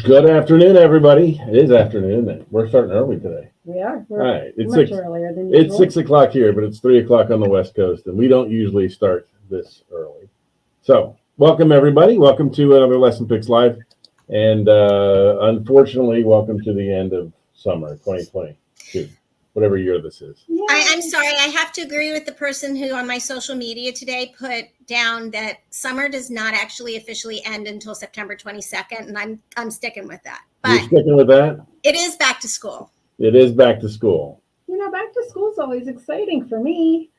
Good afternoon, everybody. It is afternoon, and we're starting early today. We are. All We're right, it's much 6. earlier than It's usual. 6 o'clock here, but it's 3 o'clock on the West Coast, and we don't usually start this early. So, welcome everybody. Welcome to another Lesson Pix Live, and unfortunately, welcome to the end of summer 2022, whatever year this is. I'm sorry, I have to agree with the person who on my social media today put down that summer does not actually officially end until September 22nd, and I'm sticking with that. You're But sticking with that? it is back to school. It is back to school. You know, back to school is always exciting for me.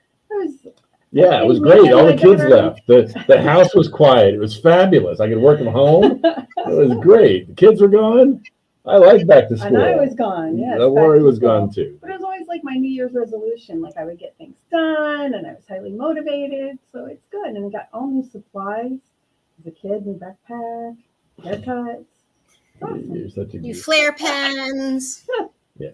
Yeah, it was great. All the kids left. The house was quiet. It was fabulous. I could work from home. It was great. The kids were gone. I like back to school. And I was gone. Yes, Lori was gone too. But it was always like my New Year's resolution. Like I would get things done, and I was highly motivated. So it's good. And I got all new supplies as a kid, new backpack, haircuts. Awesome. You're such a New geek. flare pens. Yeah.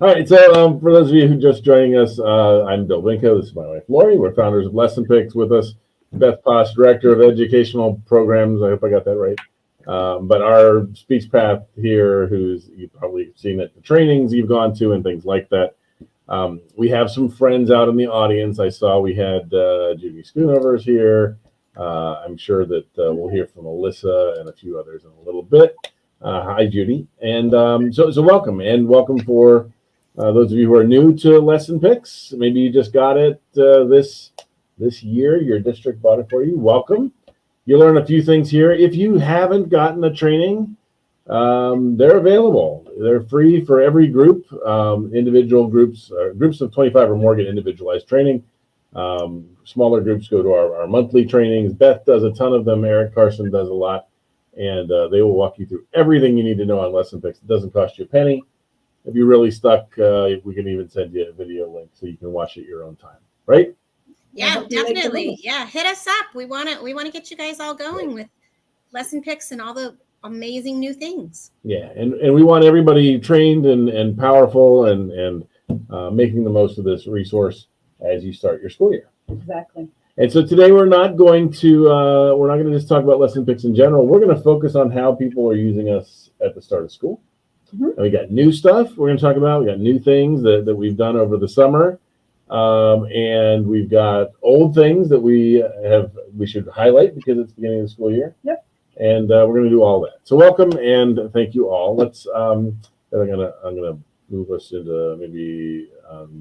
All right. So for those of you who just joining us, I'm Bill Binko. This is my wife Lori. We're founders of LessonPix. With us, Beth Poss, director of educational programs. I hope I got that right. But our speech path here, you've probably seen at the trainings you've gone to and things like that. We have some friends out in the audience. I saw we had Judy Schoonover's here. I'm sure that we'll hear from Alyssa and a few others in a little bit. Hi, Judy. And so welcome. And welcome for those of you who are new to LessonPix. Maybe you just got it this year. Your district bought it for you. Welcome. You'll learn a few things here. If you haven't gotten the training, they're available. They're free for every group. Individual groups, groups of 25 or more get individualized training. Smaller groups go to our monthly trainings. Beth does a ton of them. Eric Carson does a lot. And they will walk you through everything you need to know on LessonPix. It doesn't cost you a penny. If you're really stuck, we can even send you a video link so you can watch it your own time. Right? Yeah, definitely. Yeah, hit us up. We want to get you guys all going with LessonPix and all the amazing new things. Yeah, and we want everybody trained and powerful and making the most of this resource as you start your school year. Exactly. And so today we're not going to just talk about LessonPix in general. We're going to focus on how people are using us at the start of school. Mm-hmm. And we got new stuff we're going to talk about. We got new things that we've done over the summer. And we've got old things that we should highlight because it's the beginning of the school year. Yep. And we're going to do all that. So welcome and thank you all. Let's I'm gonna move us into maybe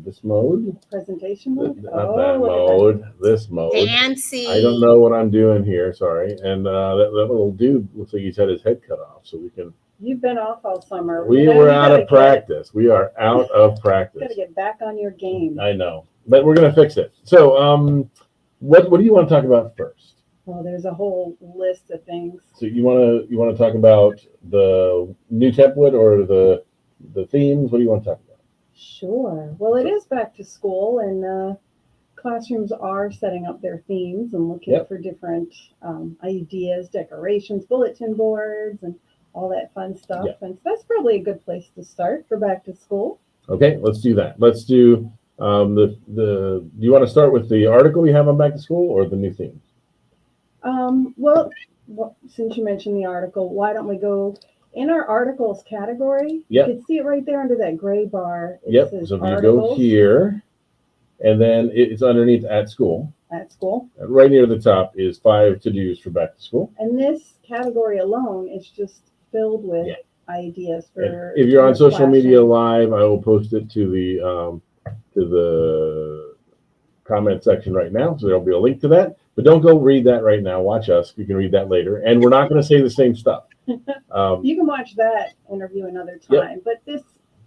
this mode. Presentation mode. Not that mode. This mode. Fancy. I don't know what I'm doing here. Sorry. And that little dude looks like he's had his head cut off, so we can. You've been off all summer. We were out of practice. We are out of practice. Got to get back on your game. I know, but we're gonna fix it. So, what do you want to talk about first? Well, there's a whole list of things. So you want to talk about the new template or the themes? What do you want to talk about? Sure. Well, it is back to school, and classrooms are setting up their themes and looking for different ideas, decorations, bulletin boards, and all that fun stuff. Yep. And so that's probably a good place to start for back to school. Okay, let's do that. Let's do do you want to start with the article we have on back to school or the new themes? Well, since you mentioned the article, why don't we go in our articles category? Yep. You can see it right there under that gray bar. It says so if articles. You go here, and then it's underneath at school. At school. Right near the top is 5 to-dos for back to school. And this category alone is just filled with ideas for. And if you're on social media live, I will post it to the comment section right now, so there'll be a link to that. But don't go read that right now. Watch us. You can read that later, and we're not going to say the same stuff. You can watch that interview another time. Yep. But this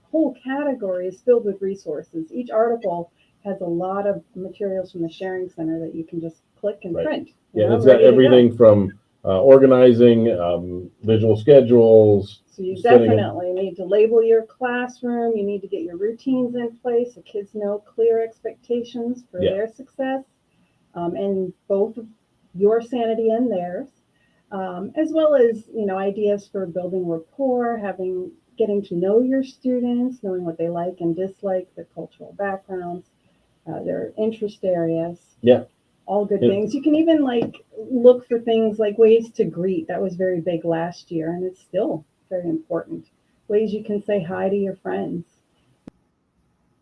whole category is filled with resources. Each article has a lot of materials from the Sharing Center that you can just click and print. Yeah, it's got everything from organizing, visual schedules. So you definitely need to label your classroom. You need to get your routines in place so kids know clear expectations for their success, and both your sanity and theirs, as well as ideas for building rapport, getting to know your students, knowing what they like and dislike, their cultural backgrounds, their interest areas. Yeah. All good things. You can even look for things like ways to greet. That was very big last year, and it's still very important. Ways you can say hi to your friends.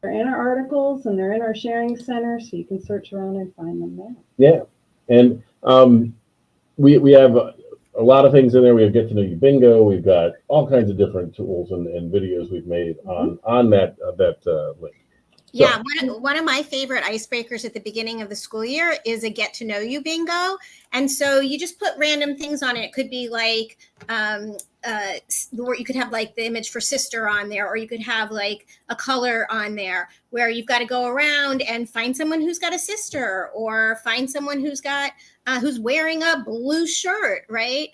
They're in our articles and they're in our sharing center, so you can search around and find them there. Yeah, and we have a lot of things in there. We have Get to Know You Bingo. We've got all kinds of different tools and videos we've made on that link. Yeah, one of my favorite icebreakers at the beginning of the school year is a Get to Know You Bingo. And so you just put random things on it. It could be like, you could have like the image for sister on there, or you could have like a color on there where you've got to go around and find someone who's got a sister, or find someone who's got who's wearing a blue shirt, right?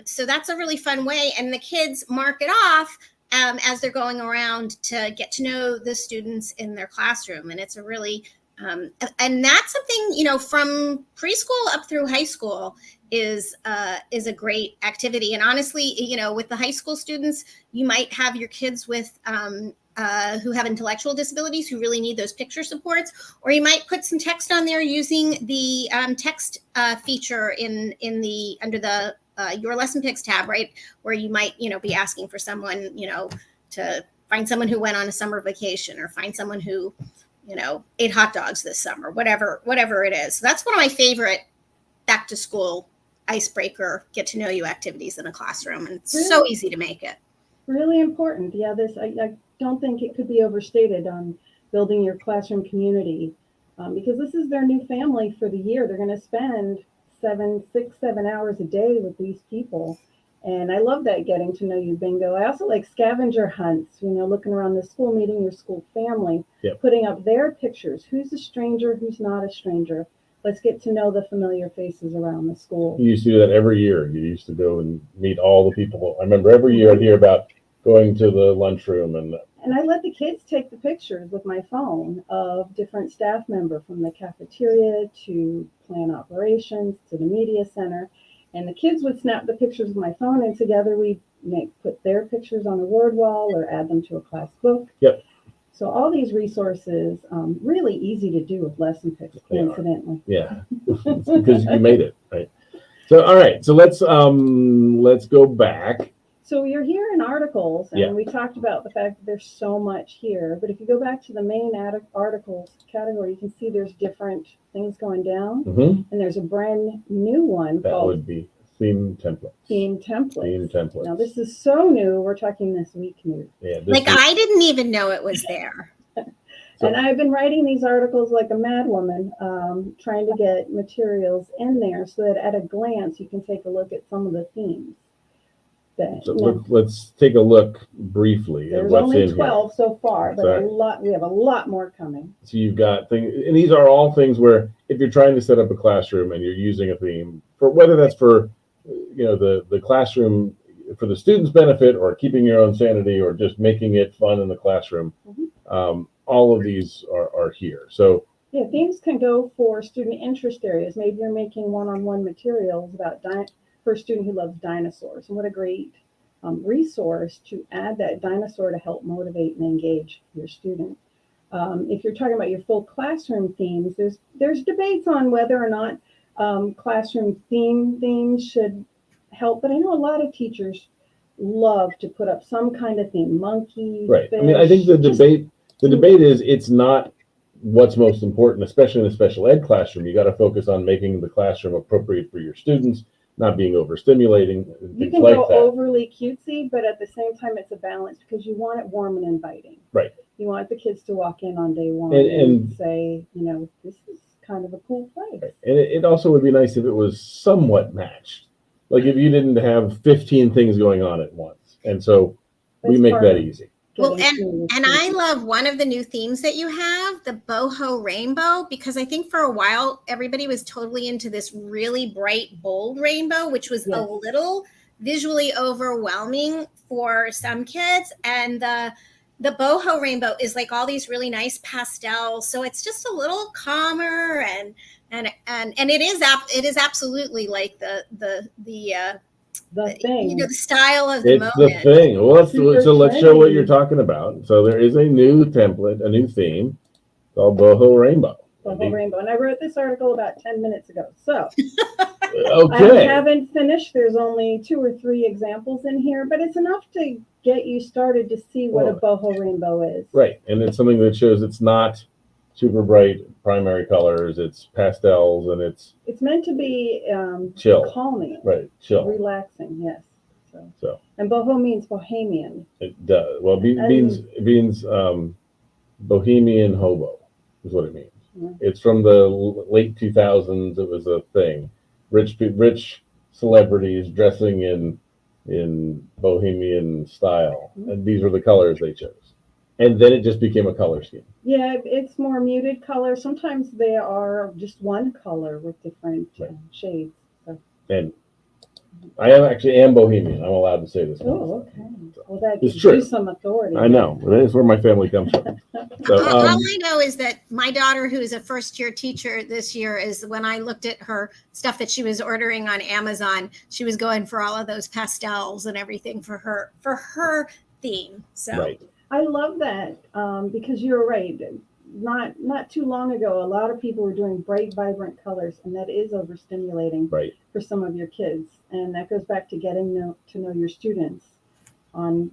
So that's a really fun way. And the kids mark it off as they're going around to get to know the students in their classroom. And it's a really, and that's something, you know, from preschool up through high school is a great activity. And honestly, you know, with the high school students, you might have your kids with who have intellectual disabilities who really need those picture supports, or you might put some text on there using the text feature in the under the Your LessonPix tab, right, where you might, you know, be asking for someone, you know, to find someone who went on a summer vacation, or find someone who, you know, ate hot dogs this summer, whatever it is. So that's one of my favorite back to school icebreaker, get to know you activities in a classroom, and it's so easy to make it. Really important. Yeah, I don't think it could be overstated on building your classroom community, because this is their new family for the year. They're going to spend 6-7 hours a day with these people. And I love that getting to know you bingo. I also like scavenger hunts, you know, looking around the school, meeting your school family, putting up their pictures. Who's a stranger? Who's not a stranger? Let's get to know the familiar faces around the school. You used to do that every year. You used to go and meet all the people. I remember every year I'd hear about going to the lunchroom. And I let the kids take the pictures with my phone of different staff members, from the cafeteria to plant operations to the media center. And the kids would snap the pictures with my phone, and together we put their pictures on a word wall or add them to a class book. Yep. So all these resources, really easy to do with LessonPix, coincidentally. Yeah, it's because you made it, right? So, all right. So let's go back. So you're here in articles, and we talked about the fact that there's so much here. But if you go back to the main articles category, you can see there's different things going down, and there's a brand new one that would be theme templates. Theme templates. Now this is so new. We're talking this week new. Yeah, I didn't even know it was there. And I've been writing these articles like a mad woman, trying to get materials in there so that at a glance you can take a look at some of the themes. Let's take a look briefly at what's in here. There's only 12 so far, but we have a lot more coming. So you've got things, and these are all things where if you're trying to set up a classroom and you're using a theme, for whether that's for, you know, the classroom for the students' benefit, or keeping your own sanity, or just making it fun in the classroom, all of these are here. So yeah, themes can go for student interest areas. Maybe you're making one-on-one materials about for a student who loves dinosaurs, and what a great resource to add that dinosaur to help motivate and engage your student. If you're talking about your full classroom themes, there's debates on whether or not classroom themes should help, but I know a lot of teachers love to put up some kind of theme, monkey, right. fish. I mean, I think the debate is, it's not what's most important, especially in a special ed classroom. You got to focus on making the classroom appropriate for your students, not being overstimulating. You can go overly cutesy, but at the same time, it's a balance, because you want it warm and inviting. Right. You want the kids to walk in on day one and say, you know, this is kind of a cool place. Right. And it also would be nice if it was somewhat matched. Like if you didn't have 15 things going on at once. And so we make that easy. Well, and I love one of the new themes that you have, the boho rainbow, because I think for a while everybody was totally into this really bright, bold rainbow, which was a little visually overwhelming for some kids. And the boho rainbow is like all these really nice pastels, so it's just a little calmer, and it is absolutely like the thing, you know, the style of the moment. It's the thing. Well, let's show what you're talking about. So there is a new template, a new theme called Boho Rainbow. Boho Rainbow, and I wrote this article about 10 minutes ago. So Okay. I haven't finished. There's only 2 or 3 examples in here, but it's enough to get you started to see what a boho rainbow is. Right, and it's something that shows it's not super bright primary colors. It's pastels, and it's meant to be chill. calming, Right, chill, relaxing. Yes. So and boho means bohemian. it does. Well, it means bohemian hobo is what it means. Mm-hmm. It's from the late 2000s. It was a thing. Rich celebrities dressing in bohemian style, and these were the colors they chose. And then it just became a color scheme. Yeah, it's more muted color. Sometimes they are just one color with different shades. So. And I am bohemian. I'm allowed to say this. Oh, okay. Well, that it's gives true. you some authority. I know. That is where my family comes from. So, all I know is that my daughter, who is a first-year teacher this year, is when I looked at her stuff that she was ordering on Amazon, she was going for all of those pastels and everything for her theme. So right. I love that because you're right. Not too long ago, a lot of people were doing bright, vibrant colors, and that is overstimulating for some of your kids. And that goes back to getting to know your students on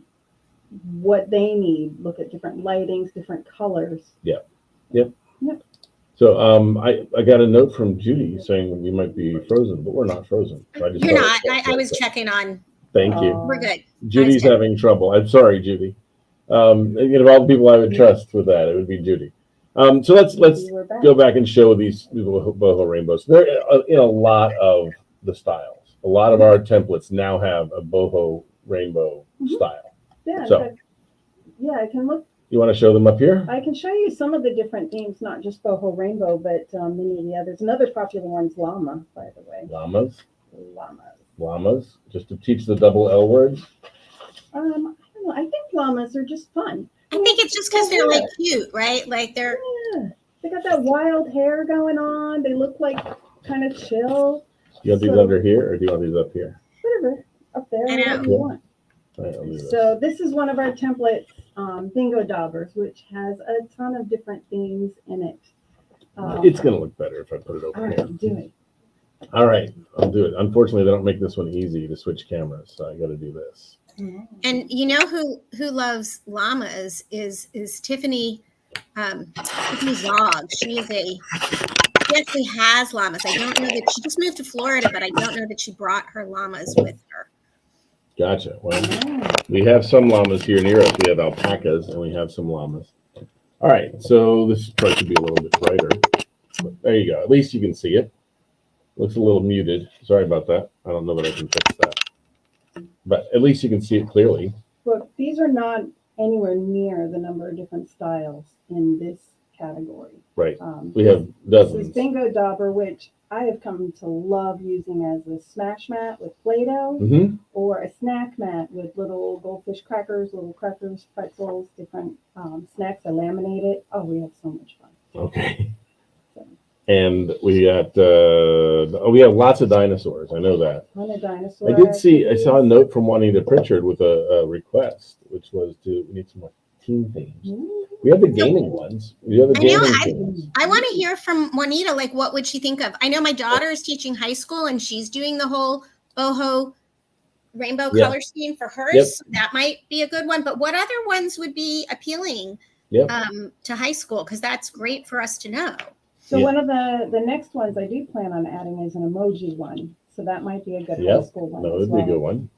what they need. Look at different lightings, different colors. Yep. So I got a note from Judy saying we might be frozen, but we're not frozen. You're not. I was checking on. Thank you. We're good. Judy's having trouble. I'm sorry, Judy. Of all the people I would trust with that, it would be Judy. So let's go back and show these boho rainbows. They're in a lot of the styles. A lot of our templates now have a boho rainbow style. Yeah. So, I can look. You want to show them up here? I can show you some of the different themes, not just boho rainbow, but many of the others. Another popular one's llama, by the way. Llamas, just to teach the double L words. I don't know. I think llamas are just fun. I think it's just because they're like cute, right? Like they're. Yeah. They got that wild hair going on. They look like kind of chill. You want these under here, or do you want these up here? Whatever, up there, whatever you want. Right, so this is one of our templates, Bingo Daubers, which has a ton of different themes in it. It's going to look better if I put it over here. Do it. All right, I'll do it. Unfortunately, they don't make this one easy to switch cameras, so I got to do this. And you know who loves llamas is Tiffany Zog. She actually has llamas. I don't know that she just moved to Florida, but I don't know that she brought her llamas with her. Gotcha. Well, we have some llamas here near us. We have alpacas and we have some llamas. All right, so this probably should be a little bit brighter. But there you go. At least you can see it. Looks a little muted. Sorry about that. I don't know that I can fix that. But at least you can see it clearly. Look, these are not anywhere near the number of different styles in this category. Right. We have dozens. This is Bingo Dauber, which I have come to love using as a smash mat with Play-Doh or a snack mat with little goldfish crackers, little crackers, pretzels, different snacks. I laminate it. Oh, we have so much fun. Okay. And we got we have lots of dinosaurs. I know that. I saw a note from Juanita Pritchard with a request, which was we need some more team themes. We have the gaming ones. We have the gaming themes. I want to hear from Juanita. Like, what would she think of? I know my daughter is teaching high school, and she's doing the whole boho rainbow color scheme for hers. So that might be a good one. But what other ones would be appealing to high school? Because that's great for us to know. So one of the next ones I do plan on adding is an emoji one. So that might be a good high school one. No, it'd be a good one.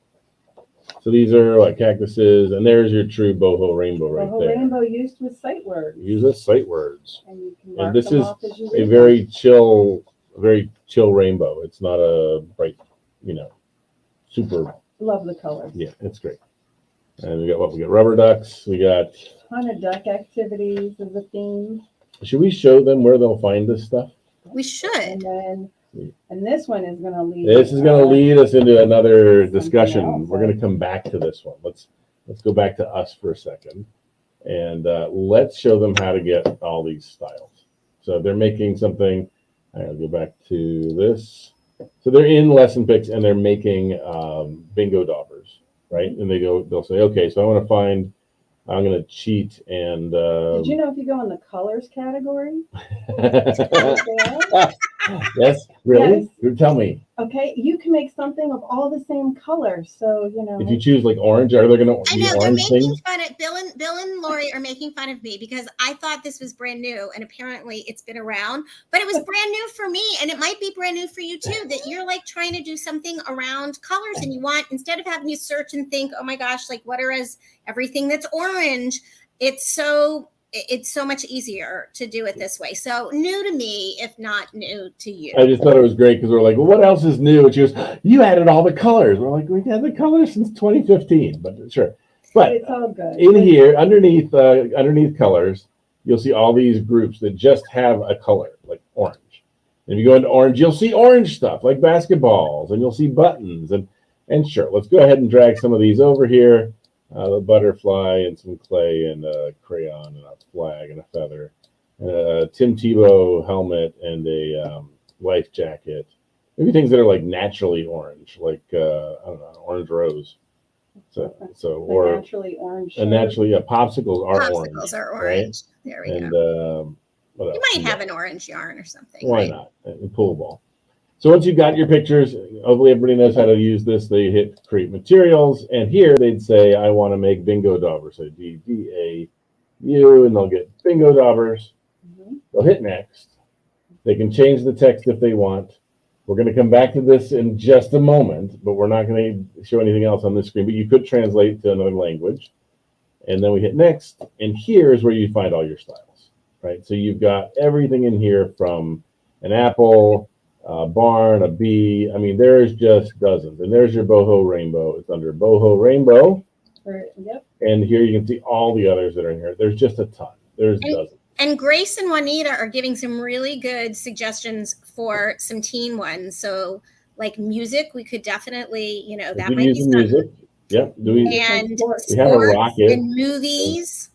So these are like cactuses, and there's your true boho rainbow right there. Boho rainbow used with sight words. Use with sight words. And you can mark this them is off as you a read very chill rainbow. It's not a bright, super. Love the colors. Yeah, it's great. And we got rubber ducks. We got a ton of duck activities as a theme. Should we show them where they'll find this stuff? We should. And this one is going to lead. This is going to lead us into another discussion. We're going to come back to this one. Let's go back to us for a second, and let's show them how to get all these styles. So they're making something. I'll go back to this. So they're in LessonPix and they're making bingo daubers, right? And they'll say, okay, so I want to find I'm going to cheat and. Did you know if you go in the colors category? There? Yes, really? Tell me. Okay, you can make something of all the same color. So, you know. If you choose like orange, are there going to I be know they're orange making things? fun of Bill and Lori are making fun of me because I thought this was brand new and apparently it's been around, but it was brand new for me and it might be brand new for you too. That you're like trying to do something around colors and you want, instead of having to search and think, oh my gosh, like what is everything that's orange? It's so much easier to do it this way. So new to me, if not new to you. I just thought it was great because we're like, well, what else is new? And she goes, you added all the colors. We're like, we've had the colors since 2015, but sure. But it's all good. In here, underneath colors, you'll see all these groups that just have a color, like orange. And if you go into orange, you'll see orange stuff like basketballs, and you'll see buttons. And sure, let's go ahead and drag some of these over here. The butterfly and some clay and a crayon and a flag and a feather, and a Tim Tebow helmet and a life jacket. Maybe things that are like naturally orange, like I don't know, orange rose. Or naturally orange. And naturally, popsicles are orange. Popsicles are orange. Right? There we go. What else? You might have an orange yarn or something. Why not? A pool ball. So once you've got your pictures, hopefully everybody knows how to use this. They hit create materials, and here they'd say, I want to make bingo daubers. So DDAU, and they'll get bingo daubers. Mm-hmm. They'll hit next. They can change the text if they want. We're going to come back to this in just a moment, but we're not going to show anything else on this screen. But you could translate to another language. And then we hit next, and here is where you find all your styles, right? So you've got everything in here from an apple, a barn, a bee. I mean, there's just dozens. And there's your boho rainbow. It's under boho rainbow. Yep. And here you can see all the others that are in here. There's just a ton. There's dozens. And Grace and Juanita are giving some really good suggestions for some teen ones. So like music, we could definitely, that might be music. Yep. And we have a rocket. And movies.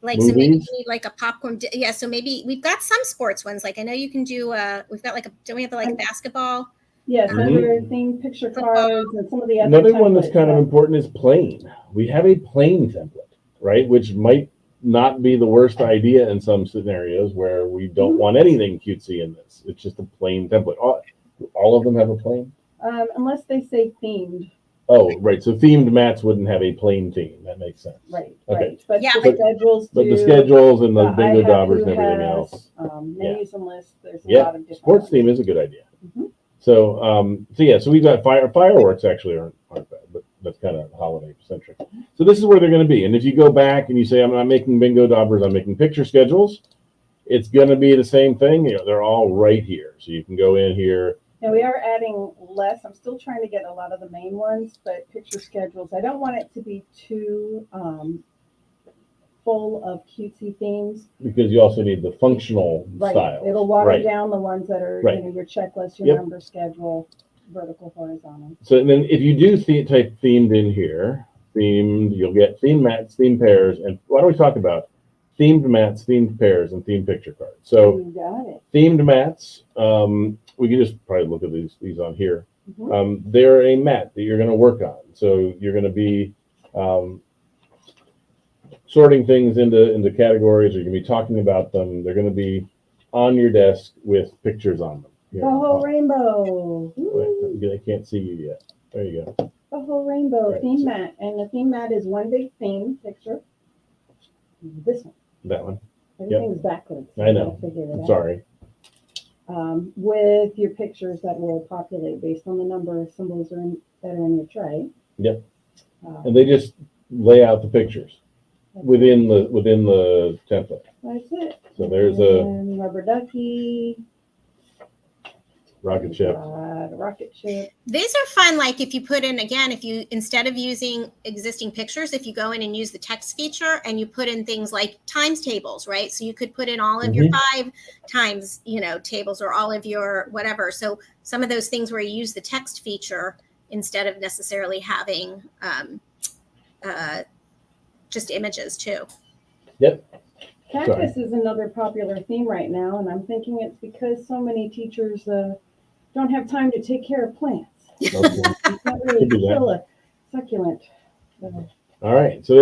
Like movies? So maybe you need like a popcorn. Yeah. So maybe we've got some sports ones. Like I know you can do. We've got don't we have like basketball? Yes, other thing, picture cards, and some of the other. Another one that's kind of important is plane. We have a plane template, right? Which might not be the worst idea in some scenarios where we don't want anything cutesy in this. It's just a plain template. All of them have a plane? Unless they say themed. Oh, right. So themed mats wouldn't have a plain theme. That makes sense. Right. Okay. Right. But the schedules do. But the schedules and the bingo daubers and everything else. Menus and lists. There's a lot of different sports theme is a good idea. Mm-hmm. So we've got fireworks actually aren't bad, but that's kind of holiday centric. So this is where they're going to be. And if you go back and you say, I'm not making bingo daubers, I'm making picture schedules, it's going to be the same thing. They're all right here. So you can go in here. Now we are adding less. I'm still trying to get a lot of the main ones, but picture schedules. I don't want it to be too full of cutesy themes. Because you also need the functional style. It'll water down the ones that are your checklist, your number schedule, vertical, horizontal. So and then if you do type themed in here, you'll get themed mats, themed pairs, and why don't we talk about themed mats, themed pairs, and themed picture cards. So you got it. Themed mats, we can just probably look at these on here. Mm-hmm. They're a mat that you're going to work on. So you're going to be sorting things into categories, or you're going to be talking about them. They're going to be on your desk with pictures on them. The whole rainbow. Wait, I can't see you yet. There you go. The whole rainbow theme mat. And the theme mat is one big theme picture. This one. That one. Everything's backwards. So I know. I'm sorry. With your pictures that will populate based on the number of symbols that are in your tray. Yep. And they just lay out the pictures within the template. That's it. So there's a rubber ducky. Rocket ship. Rocket ship. These are fun. Like if you put in, again, if you, instead of using existing pictures, if you go in and use the text feature and you put in things like times tables, right? So you could put in all of your 5 times, tables, or all of your whatever. So some of those things where you use the text feature instead of necessarily having just images too. Yep. Cactus is another popular theme right now, and I'm thinking it's because so many teachers don't have time to take care of plants. You can't really kill a succulent. All right. So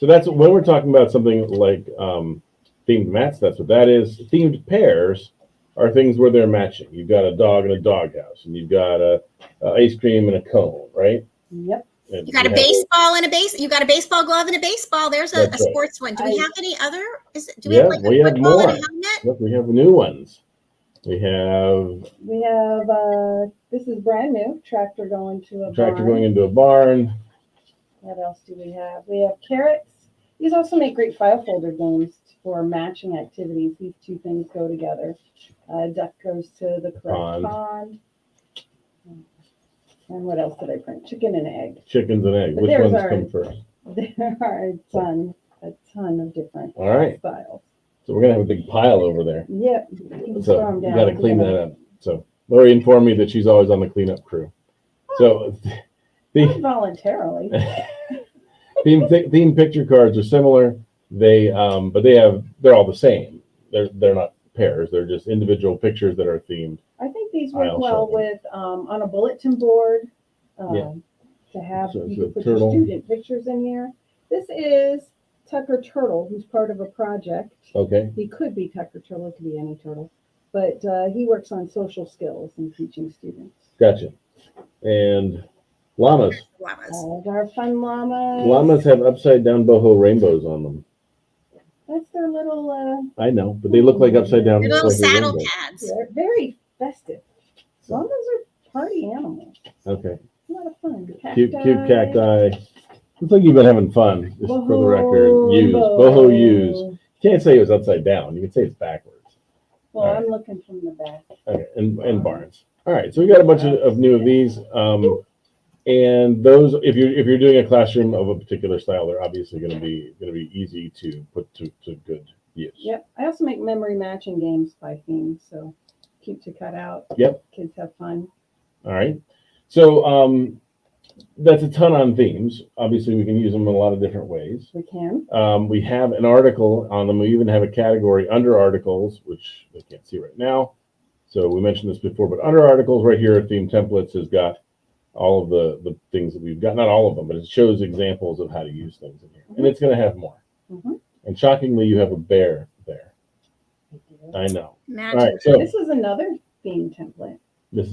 that's when we're talking about something like themed mats. That's what that is. Themed pairs are things where they're matching. You've got a dog and a doghouse, and you've got a ice cream and a cone, right? Yep. And You got a have baseball and a base. You got a baseball glove and a baseball. There's a That's right. sports one. Do we I- have any other? Do we Yeah, have like we a have football and a more. helmet? Look, we have new ones. We have This is brand new, tractor going to a tractor barn. going into a barn. What else do we have? We have carrots. These also make great file folder games for matching activities. These two things go together. Duck goes to the correct pond. And what else did I print? Chicken and egg. Chickens and eggs. But Which there's ones our- come first? There are a ton of different All right. styles. So we're gonna have a big pile over there. Yep. You can So throw 'em you down. got to clean that up. So Lori informed me that she's always on the cleanup crew. So Not voluntarily. theme picture cards are similar. They're all the same. They're not pairs. They're just individual pictures that are themed. I think these work I'll well show them. with on a bulletin board. Yeah. To have So it's you a can put turtle. your student pictures in here. This is Tucker Turtle, who's part of a project. Okay. He could be Tucker Turtle, it could be any turtle, but he works on social skills and teaching students. Gotcha. And llamas. Llamas. All of our fun llamas. Llamas have upside down boho rainbows on them. That's their little. I know, but they look like upside down. Your little like a saddle rainbow. pads. They're very festive. Llamas are party animals. Okay. A lot of fun. Cute cacti. Looks like you've been having fun. Just for the record, Boho boho use. You can't say it was upside down. You can say it's backwards. Well, All right. I'm looking from the back. Okay, and barns. All right, so we got a bunch of new of these, and those. If you're doing a classroom of a particular style, they're obviously going to be easy to put to good use. Yep. I also make memory matching games by theme, so cute to cut out. Yep. Kids have fun. All right, so that's a ton on themes. Obviously, we can use them in a lot of different ways. We can. We have an article on them. We even have a category under articles, which they can't see right now. So we mentioned this before, but under articles right here at Theme Templates has got all of the things that we've got. Not all of them, but it shows examples of how to use things in here. And it's going to have more. Mhm. And shockingly, you have a bear there. I know. Magic. All right, so This is another theme template. it's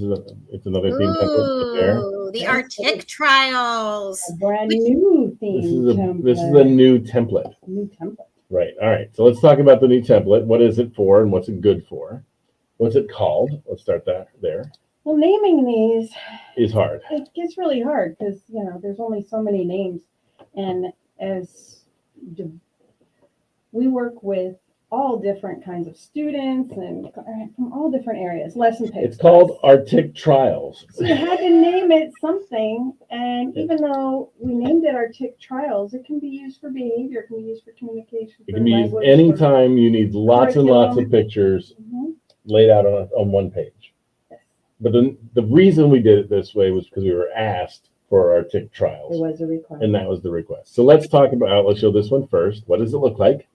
another theme template. The bear. Ooh, the Arctic trials. A brand new theme This is a template. new template. New template. Right. All right. So let's talk about the new template. What is it for and what's it good for? What's it called? Let's start that there. Well, naming these, Is hard. it gets really hard because, there's only so many names. And we work with all different kinds of students and from all different areas. LessonPix. It's called Arctic Trials. So you had to name it something, and even though we named it Arctic Trials, it can be used for behavior, it can be used for communication. It for can be used language, anytime you need lots and lots of curriculum. pictures Mhm. laid out on one page. Yes. But the reason we did it this way was because we were asked for Arctic It Trials, was a request. and that was the request. So let's let's show this one first. What does it look like?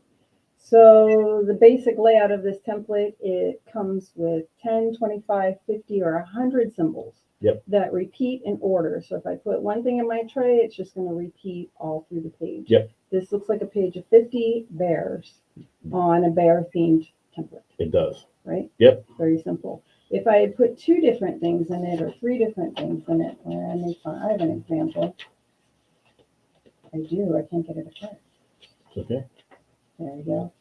So the basic layout of this template, it comes with 10, 25, 50, or 100 symbols Yep. that repeat in order. So if I put one thing in my tray, it's just going to repeat all through the page. Yep. This looks like a page of 50 bears on a bear-themed template, It does. right? Yep. Very simple. If I put 2 different things in it or 3 different things in it, I have an example. I do. I can't get it apart. It's okay. There we go.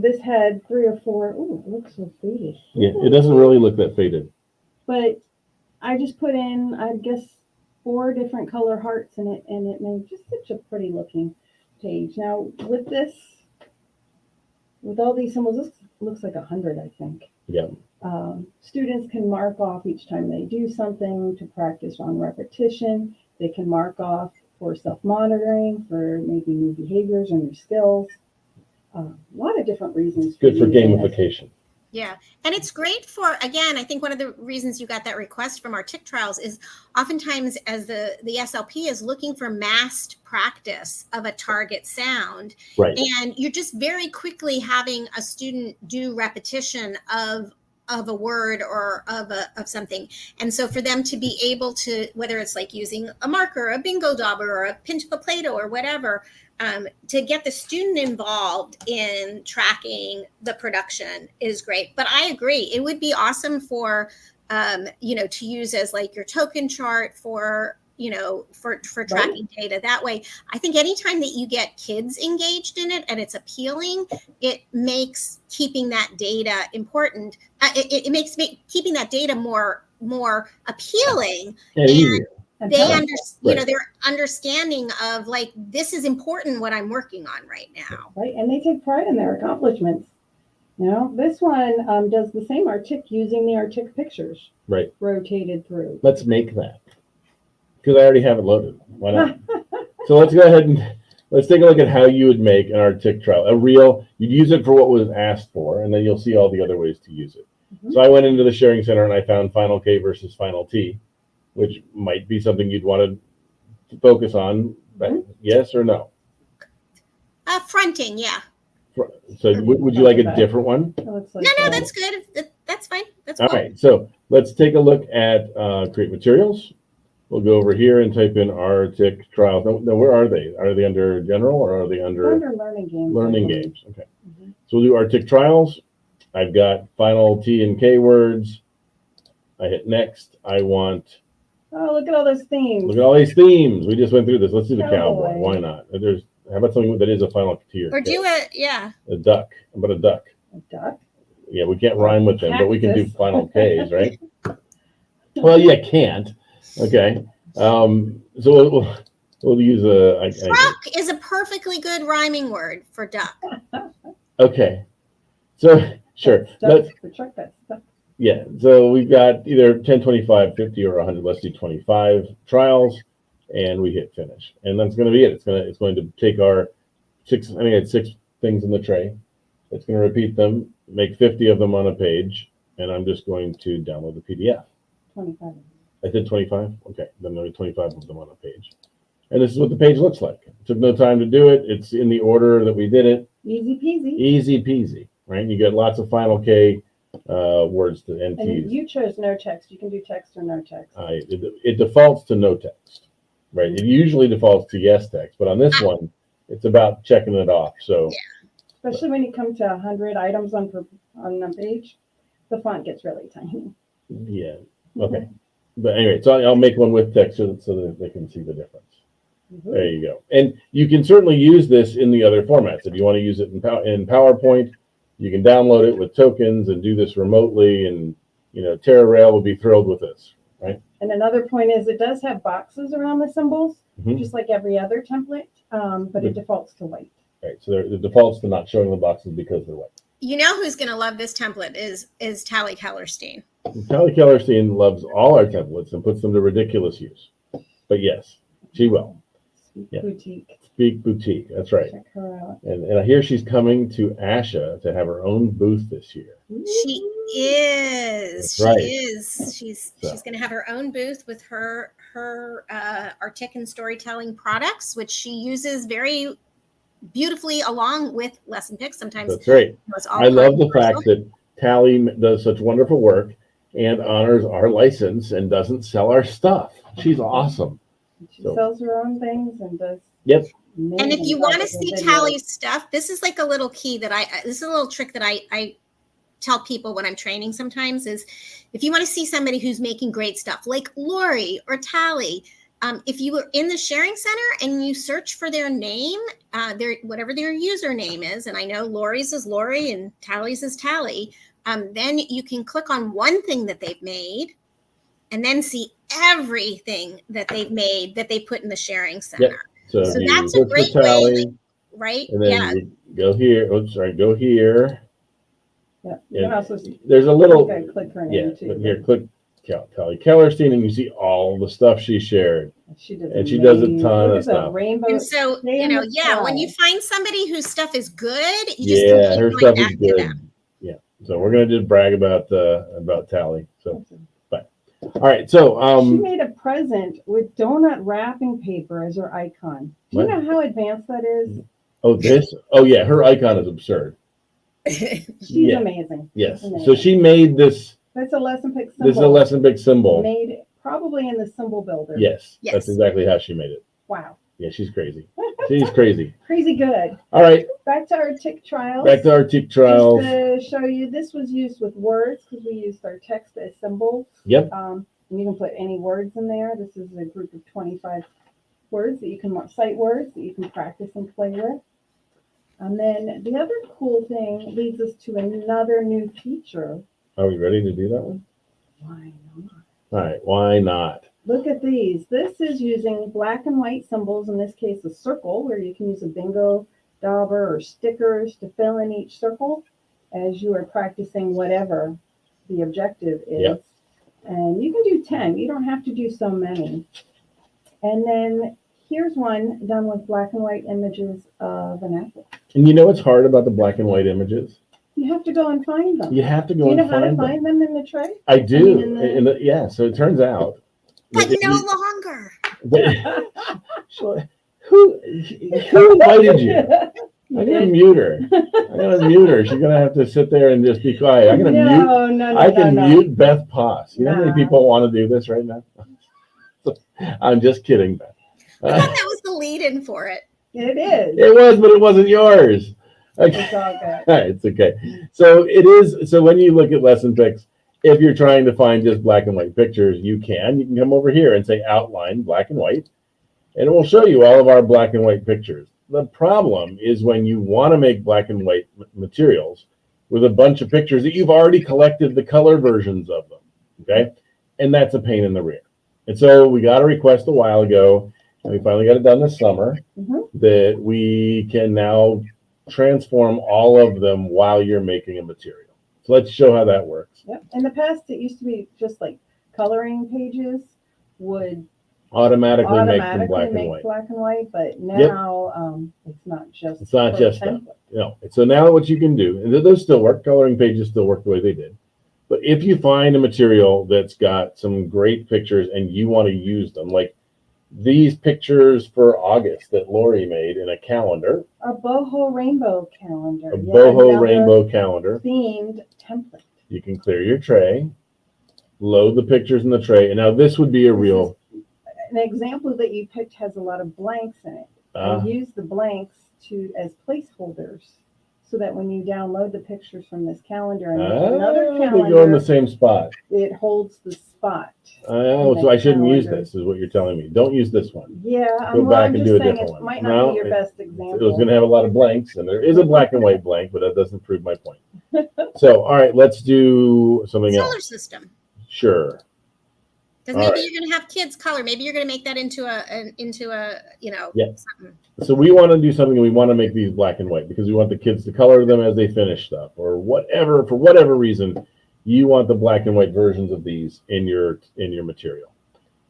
This had 3 or 4. Ooh, it looks so faded. Yeah, it doesn't really look that faded. But I just put in, I guess, 4 different color hearts in it, and it made just such a pretty looking page. Now, with this, with all these symbols, this looks like 100, I think. Yeah. Students can mark off each time they do something to practice on repetition. They can mark off for self-monitoring, for maybe new behaviors or new skills. A lot of different reasons. Good for using this. gamification. Yeah. And it's great for, again, I think one of the reasons you got that request from our TIC trials is oftentimes as the SLP is looking for massed practice of a target sound. Right. And you're just very quickly having a student do repetition of of a word or of something. And so for them to be able to, whether it's like using a marker, a bingo dauber, or a pinch of a Play-Doh or whatever, to get the student involved in tracking the production is great. But I agree, it would be awesome for, to use as like your token chart for, for tracking data that way. I think anytime that you get kids engaged in it and it's appealing, it makes keeping that data important. It makes keeping that data more appealing. And they their understanding of like, this is important what I'm working on right now. Right. And they take pride in their accomplishments. This one does the same Artic using the Artic pictures. Right. Rotated through. Let's make that. Because I already have it loaded. Why not? So let's go ahead and let's take a look at how you would make an Artic trial. You'd use it for what was asked for, and then you'll see all the other ways to use it. Mm-hmm. So I went into the sharing center and I found final K versus final T, which might be something you'd want to focus on. Mm-hmm. Yes or no? Fronting, yeah. So would you like a different one? No, that's good. That's fine. That's all cool. Right. So let's take a look at create materials. We'll go over here and type in Artic trials. No, where are they? Are they under general or are they under learning games? Learning games. Okay. Mm-hmm. So we'll do Artic trials. I've got final T and K words. I hit next. I want. Oh, look at all those themes. Look at all these themes. We just went through this. Let's do the cowboy. Why not? How about something that is a final T or K? Do it, yeah. A duck. How about a duck? A duck? Yeah, we can't rhyme with them, but we can do final Ks, right? Well, you can't. Okay. So we'll use a. Truck is a perfectly good rhyming word for duck. Okay. So sure. Yeah. So we've got either 10, 25, 50, or 100. Let's do 25 trials, and we hit finish, and that's going to be it. It's going to take our 6. I think I had 6 things in the tray. It's going to repeat them, make 50 of them on a page, and I'm just going to download the PDF. 25. I did 25? Okay, then there are 25 of them on a page. And this is what the page looks like. It took no time to do it. It's in the order that we did it. Easy peasy. Easy peasy, right? You get lots of final K words to NTs. And you chose no text. You can do text or no text. It defaults to no text, right? It usually defaults to yes text, but on this one, it's about checking it off. So, especially when you come to 100 items on a page, the font gets really tiny. Yeah. Okay. But anyway, so I'll make one with text so that they can see the difference. Mm-hmm. There you go. And you can certainly use this in the other formats. If you want to use it in PowerPoint, you can download it with tokens and do this remotely. And, TerraRail will be thrilled with this, right? And another point is it does have boxes around the symbols, just like every other template, but it defaults to white. Right. So it defaults to not showing the boxes because they're white. You know who's going to love this template is Tally Kellerstein. Tally Kellerstein loves all our templates and puts them to ridiculous use. But yes, she will. Speak Boutique. That's right. Check her out. And I hear she's coming to ASHA to have her own booth this year. She is. That's right. She is. She's going to have her own booth with her Artic and storytelling products, which she uses very beautifully along with LessonPix. Sometimes that's right. I love the fact that Tally does such wonderful work and honors our license and doesn't sell our stuff. She's awesome. She sells her own things and does. Yep. And if you want to see Tally's stuff, this is like a little key that this is a little trick that I tell people when I'm training sometimes is if you want to see somebody who's making great stuff like Lori or Tally, if you were in the sharing center and you search for their name, whatever their username is, and I know Lori's is Lori and Tally's is Tally, then you can click on one thing that they've made and then see everything that they've made that they put in the sharing center. Yep. So that's a great way, right? And then you go here. Oops, sorry, go here. Yeah. You can also there's a little click her name too. Here, click Tally Kellerstein, and you see all the stuff she shared. She does a ton of stuff. And so, when you find somebody whose stuff is good, you just her stuff is good. Them. Yeah. So we're gonna just brag about Tally. So, all right. So she made a present with donut wrapping paper as her icon. Do you know how advanced that is? Oh, this? Oh, yeah. Her icon is absurd. She's amazing. Yes. Amazing. So she made this. That's a LessonPix symbol. This is a LessonPix symbol. Made probably in the symbol builder. Yes, Yes. that's exactly how she made it. Wow. Yeah, she's crazy. She's crazy. Crazy good. All right, Back to our tick trials. back to our tick trials. Just to show you, this was used with words because we used our text as symbols. Yep. And you can put any words in there. This is a group of 25 words that you can sight words that you can practice and play with. And then the other cool thing leads us to another new feature. Are we ready to do that one? Why not? All right, why not? Look at these. This is using black and white symbols, in this case a circle, where you can use a bingo dauber or stickers to fill in each circle as you are practicing whatever the objective is. Yep. And you can do 10. You don't have to do so many. And then here's one done with black and white images of an apple. And you know what's hard about the black and white images? You have to go and find them. You have to go Do you know and how to find them. find them in the tray? I do. in the- Yeah, so it turns out. but that no longer. who invited you? I'm gonna mute her. I'm gonna mute her. She's gonna have to sit there and just be quiet. I'm gonna mute. No, I can no. mute Beth Poss. You know how many Nah. people want to do this right now? I'm just kidding, Beth. I thought that was the lead-in for it. It is. It was, but it wasn't yours. Okay. It's all good. All right, it's okay. So it is. So when you look at LessonPix, if you're trying to find just black and white pictures, you can come over here and say outline black and white, and it will show you all of our black and white pictures. The problem is when you want to make black and white materials with a bunch of pictures that you've already collected the color versions of them, okay? And that's a pain in the rear. And so we got a request a while ago, and we finally got it done this summer, that we can now transform all of them while you're making a material. So let's show how that works. Yep. In the past, it used to be just like coloring pages would Automatically make them automatically black and make white. black and white, but now it's not just. It's not for just that. template. No. So now what you can do, and those still work, coloring pages still work the way they did. But if you find a material that's got some great pictures and you want to use them, like these pictures for August that Lori made in a calendar, A boho rainbow calendar. a Yet boho another rainbow calendar, themed template. you can clear your tray, load the pictures in the tray, and now this would be a real. An example that you picked has a lot of blanks in it. I use the blanks as placeholders so that when you download the pictures from this calendar and make another they go in calendar, the same spot. it holds the spot. Oh, in so the I shouldn't use calendar. this, is what you're telling me. Don't use this one. Yeah, Go well, back I'm and just do a saying different it one. might not No, be your it- best It was example. going to have a lot of blanks, and there is a black and white blank, but that doesn't prove my point. So, all right, let's do something Solar else. system. Sure. Because All maybe right. you're going to have kids color. Maybe you're going to make that into a Yep. something. So we want to do something, and we want to make these black and white because we want the kids to color them as they finish stuff, or whatever. For whatever reason, you want the black and white versions of these in your material.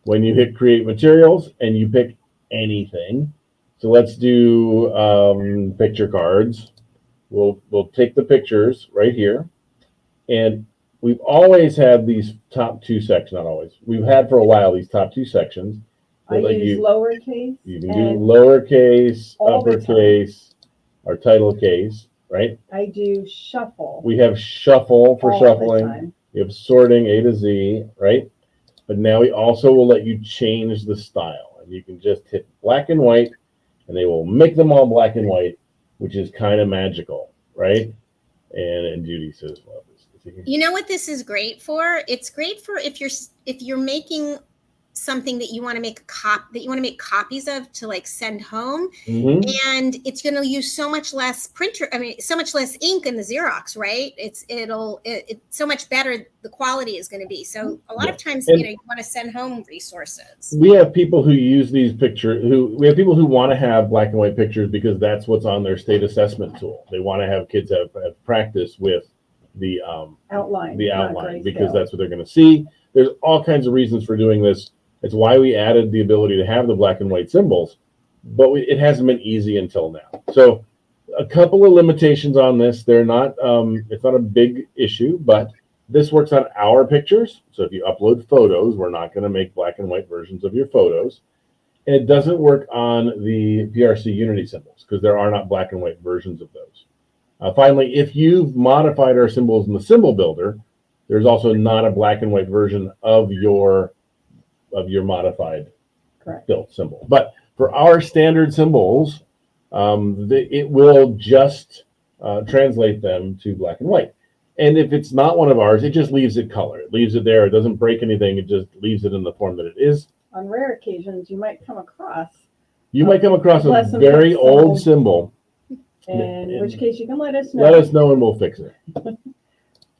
When you hit create materials and you pick anything, so let's do picture cards. We'll take the pictures right here, and we've always had these top two sections. Not always. We've had for a while these top two sections. I Like use lowercase. You can and do lowercase, all the time. uppercase, or title case, right? I do shuffle. We have shuffle for all the shuffling. time. We have sorting A to Z, right? But now we also will let you change the style. And you can just hit black and white, and they will make them all black and white, which is kind of magical, right? And Judy says, well, You know what this is great for? It's great for if you're making something that you want to make copies of to like send home, and it's going to use so much less so much less ink in the Xerox, right? It's so much better. The quality is going to be. So a lot of times, And you want to send home resources. we have people who use these pictures, we have people who want to have black and white pictures because that's what's on their state assessment tool. They want to have kids have practice with the outline, because that's what they're going to see. There's all kinds of reasons for doing this. It's why we added the ability to have the black and white symbols, but it hasn't been easy until now. So a couple of limitations on this. They're not, it's not a big issue, but this works on our pictures. So if you upload photos, we're not going to make black and white versions of your photos. And it doesn't work on the PRC Unity symbols because there are not black and white versions of those. Finally, if you've modified our symbols in the symbol builder, there's also not a black and white version of your modified Correct. built symbol. But for our standard symbols, it will just translate them to black and white. And if it's not one of ours, it just leaves it color. It leaves it there. It doesn't break anything. It just leaves it in the form that it is. On rare occasions, you might come across a very old symbol. in which case you can let us know. Let us know and we'll fix it.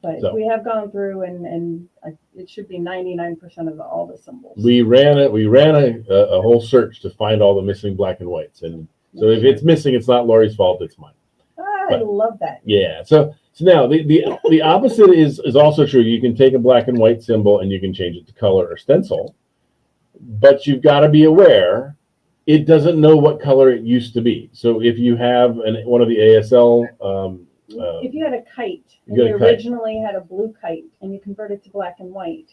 But So. we have gone through and it should be 99% of all the symbols. We ran a whole search to find all the missing black and whites. And so if it's missing, it's not Lori's fault, it's mine. I love that. Yeah. So now the opposite is also true. You can take a black and white symbol and you can change it to color or stencil, but you've got to be aware it doesn't know what color it used to be. So if you have one of the ASL, if you had a kite and you you got a kite. originally had a blue kite and you convert it to black and white,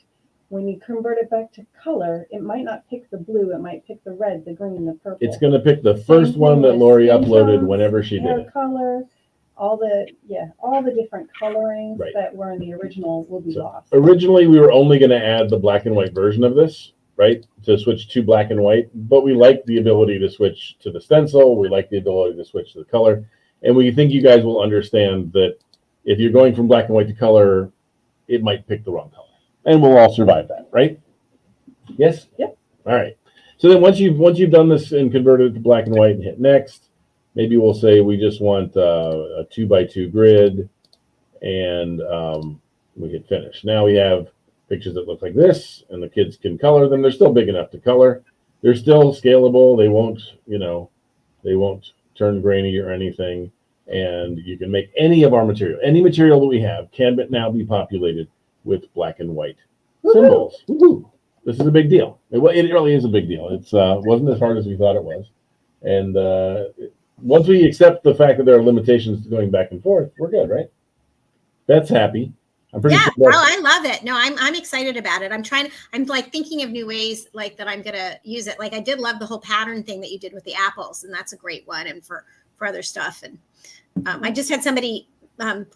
when you convert it back to color, it might not pick the blue. It might pick the red, the green, the purple. It's going to pick the first Same one thing that with Lori skin uploaded tones, whenever she did hair it. color, all the different colorings Right. that were in the original will be So lost. originally, we were only going to add the black and white version of this, right? To switch to black and white, but we like the ability to switch to the stencil. We like the ability to switch to the color. And we think you guys will understand that if you're going from black and white to color, it might pick the wrong color. And we'll all survive that, right? Yes? Yep. All right. So then once you've done this and converted it to black and white and hit next, maybe we'll say we just want a 2x2 grid, and we hit finish. Now we have pictures that look like this, and the kids can color them. They're still big enough to color. They're still scalable. They won't turn grainy or anything. And you can make any of our material. Any material that we have can now be populated with black and white symbols. Woo-hoo. This is a big deal. It really is a big deal. It wasn't as hard as we thought it was. And once we accept the fact that there are limitations to going back and forth, we're good, right? Beth's happy. I'm pretty sure. Oh, I love it. No, I'm excited about it. I'm like thinking of new ways like that I'm gonna use it. Like I did love the whole pattern thing that you did with the apples, and that's a great one. And for other stuff. And I just had somebody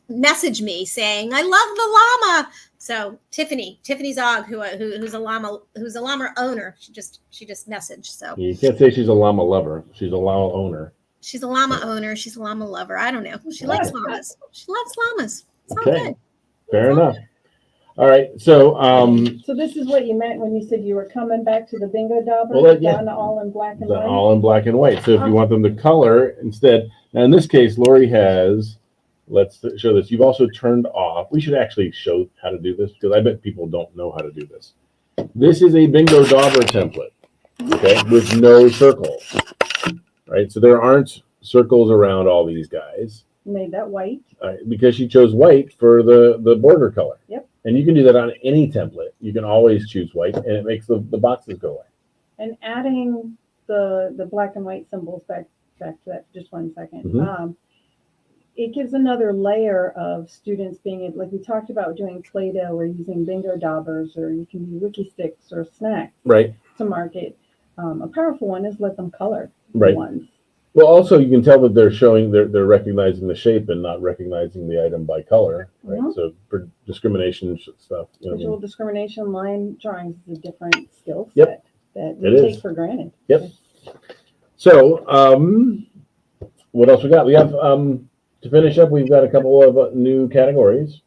message me saying, "I love the llama." So Tiffany Zog, who's a llama owner, she just messaged. So You can't say she's a llama lover. She's a llama owner. she's a llama owner. She's a llama lover. I don't know. She likes llamas. She loves llamas. It's all Okay. good. Fair enough. All right. So So this is what you meant when you said you were coming back to the bingo dauber, Well, yeah. done all in black and done white. all in black and white. So if you want them to color instead, now in this case, Lori has, let's show this. You've also turned off. We should actually show how to do this because I bet people don't know how to do this. This is a bingo dauber template, okay, with no circles, right? So there aren't circles around all these guys. Made that white. Because she chose white for the border color. Yep. And you can do that on any template. You can always choose white, and it makes the boxes go away. And adding the black and white symbols back to that for just 1 second. Mhm. It gives another layer of students being able, like we talked about doing Play-Doh or using bingo daubers, or you can use wiki sticks or snacks Right. to market. A powerful one is let them color Right. the ones. Well, also you can tell that they're recognizing the shape and not recognizing the item by color, right? Mhm. So for discrimination stuff, you know, Visual discrimination, line drawings is a different skill set Yep. that we It take is. for granted. Yep. So, what else we got? We have to finish up. We've got a couple of new categories,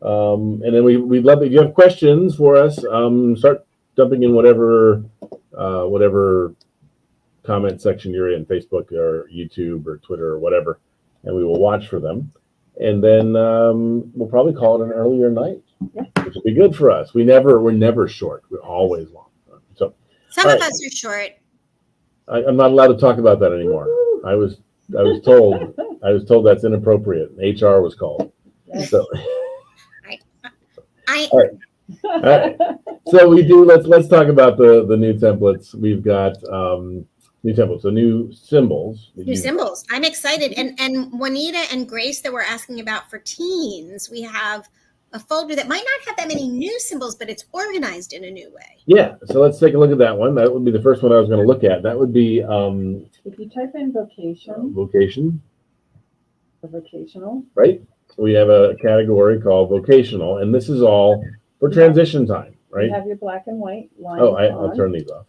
and then we'd love if you have questions for us. Start dumping in whatever comment section you're in, Facebook or YouTube or Twitter or whatever, and we will watch for them. And then we'll probably call it an earlier night, which will be good for us. We're never short. We're always long. So Some All of right. us are short. I'm not allowed to talk about that anymore. I was told that's inappropriate. HR was called. Yes. So, I all right. So we do. Let's talk about the new templates. We've got new templates, so new symbols. new symbols. I'm excited. And Juanita and Grace that we're asking about for teens, we have a folder that might not have that many new symbols, but it's organized in a new way. Yeah. So let's take a look at that one. That would be the first one I was going to look at. That would be If you type in vocation, vocation. For vocational. right? We have a category called vocational, and this is all for transition time, right? You have your black and white lines. Oh, I'll turn these off.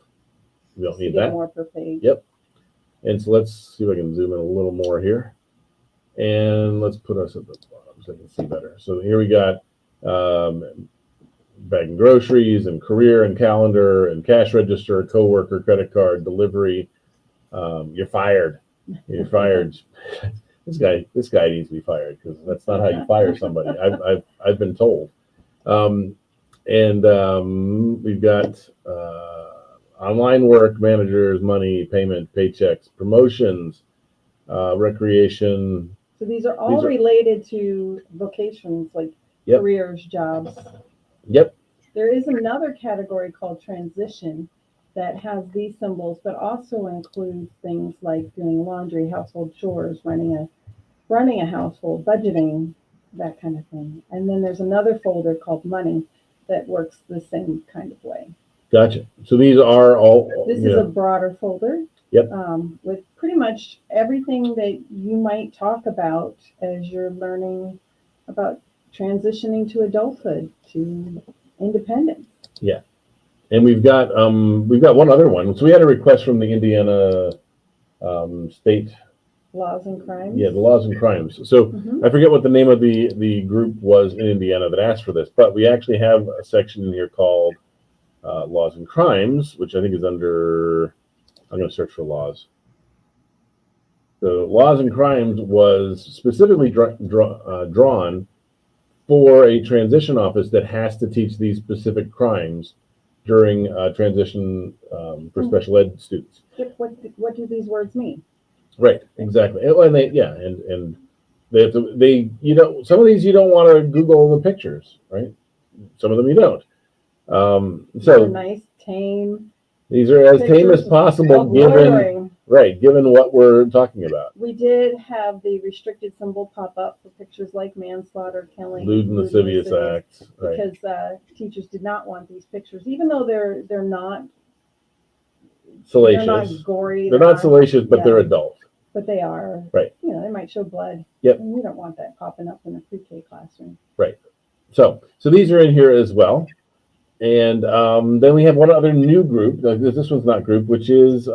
We don't need that. More per page. Yep. And so let's see if I can zoom in a little more here. And let's put us at the bottom so I can see better. So here we got bagging groceries and career and calendar and cash register, coworker, credit card, delivery. You're fired. You're fired. This guy needs to be fired because that's not how you fire somebody. I've been told. We've got online work, managers, money, payment, paychecks, promotions, recreation. So these are all related to vocations like careers, jobs. Yep. There is another category called transition that has these symbols, but also includes things like doing laundry, household chores, running a household, budgeting, that kind of thing. And then there's another folder called money that works the same kind of way. Gotcha. So these are all. This is a broader folder. Yep. With pretty much everything that you might talk about as you're learning about transitioning to adulthood, to independence. Yeah. And we've got one other one. So we had a request from the Indiana state Laws and crimes. Yeah, the laws and crimes. So I forget what the name of the group was in Indiana that asked for this, but we actually have a section in here called laws and crimes, which I think is under. I'm going to search for laws. So laws and crimes was specifically drawn for a transition office that has to teach these specific crimes during transition for special ed students. What do these words mean? Right, exactly. And they have to, some of these you don't want to Google the pictures, right? Some of them you don't. So nice, tame. These are as tame as possible given what we're talking about. We did have the restricted symbol pop up for pictures like manslaughter, killing, lewd and lascivious acts, because teachers did not want these pictures, even though they're not salacious. They're not gory. They're not salacious, but they're adult. But they are. Right. They might show blood. Yep. And we don't want that popping up in a pre-K classroom. Right. So these are in here as well. And then we have one other new group. This one's not group, which is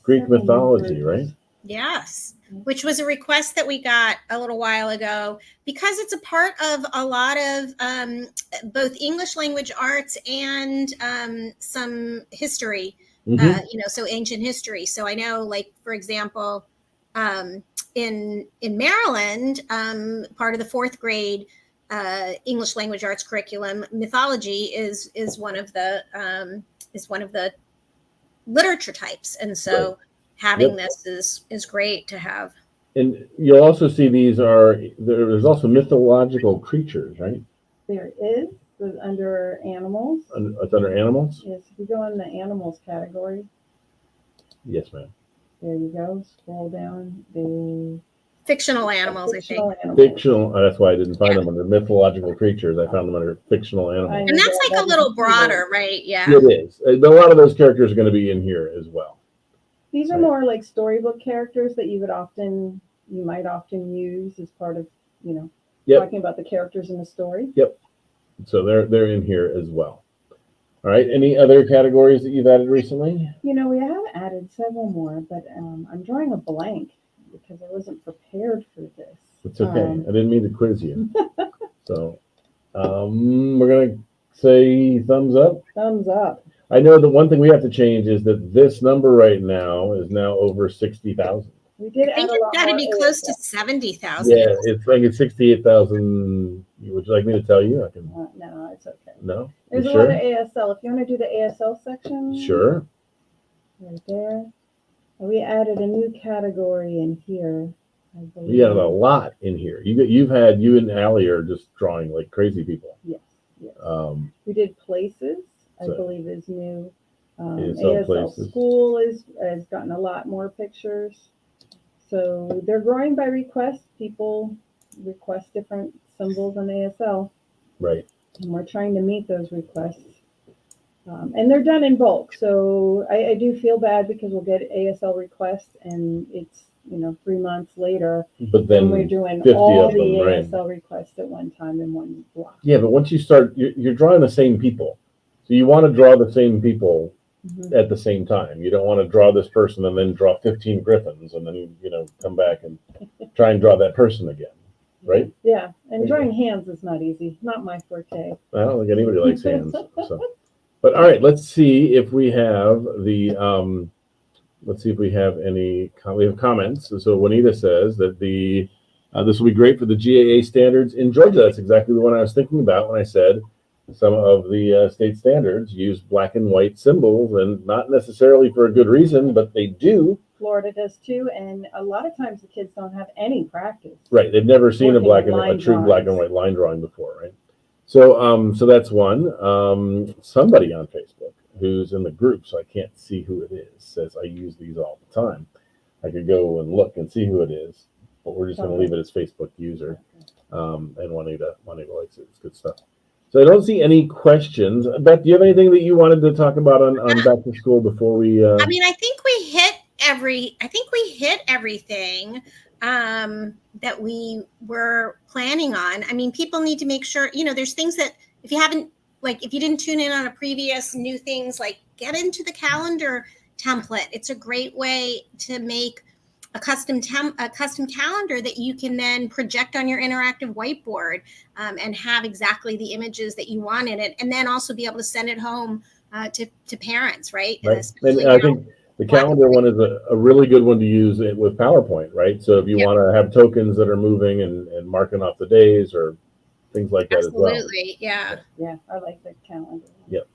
Greek mythology, right? Yes, which was a request that we got a little while ago because it's a part of a lot of both English language arts and some history. So ancient history. So I know, like, for example, in Maryland, part of the fourth grade English language arts curriculum, mythology is one of the literature types, and so having this is great to have. And you'll also see there's also mythological creatures, right? There is. It's under animals. It's under animals? Yes, if you go in the animals category. Yes, ma'am. There you go. Scroll down. The fictional animals, I think. Fictional. That's why I didn't find them under mythological creatures. I found them under fictional animals. And that's like a little broader, right? Yeah. It is. A lot of those characters are going to be in here as well. These are more like storybook characters that you might often use as part of, talking about the characters in the story. Yep. So they're in here as well. All right. Any other categories that you've added recently? We have added several more, but I'm drawing a blank because I wasn't prepared for this. It's okay. I didn't mean to quiz you. So we're going to say thumbs up. Thumbs up. I know the one thing we have to change is that this number right now is now over 60,000. We did. I think it's got to be close to 70,000. Yeah, it's 68,000. Would you like me to tell you? I can. No, it's okay. No. There's a lot of ASL. If you want to do the ASL section. Sure. Right there. We added a new category in here. We added a lot in here. You and Allie are just drawing like crazy people. Yes. We did places. I believe is new. ASL places. School has gotten a lot more pictures. So they're growing by request. People request different symbols in ASL. Right. And we're trying to meet those requests. And they're done in bulk. So I do feel bad because we'll get ASL requests and it's, 3 months later, But then we're then doing 50 all of the them, right? ASL requests at one time in one block. Yeah, but once you start, you're drawing the same people. So you want to draw the same people Mhm. at the same time. You don't want to draw this person and then draw 15 griffins and then, come back and try and draw that person again, right? Yeah, and drawing hands is not easy. Not my forte. I don't think anybody likes hands. So, but all right, let's see if we have let's see if we have we have comments. So Juanita says that this will be great for the GAA standards in Georgia. That's exactly the one I was thinking about when I said some of the state standards use black and white symbols, and not necessarily for a good reason, but they do. Florida does too, and a lot of times the kids don't have any practice. Right, they've never seen a true black and white line drawing before, right? So, so that's one. Somebody on Facebook who's in the group, so I can't see who it is, says I use these all the time. I could go and look and see who it is, but we're just going to leave it as Facebook user. And Juanita likes it. It's good stuff. So I don't see any questions. Beth, do you have anything that you wanted to talk about on back to school before we? I mean, I think we hit everything that we were planning on. I mean, people need to make sure, there's things that if you didn't tune in on a previous new things, like get into the calendar template. It's a great way to make a custom calendar that you can then project on your interactive whiteboard and have exactly the images that you want in it, and then also be able to send it home to parents, right? And I think the calendar one is a really good one to use with PowerPoint, right? So if you want to have tokens that are moving and marking off the days or things like that as well. Absolutely, yeah. Yeah, I like the calendar. Yep.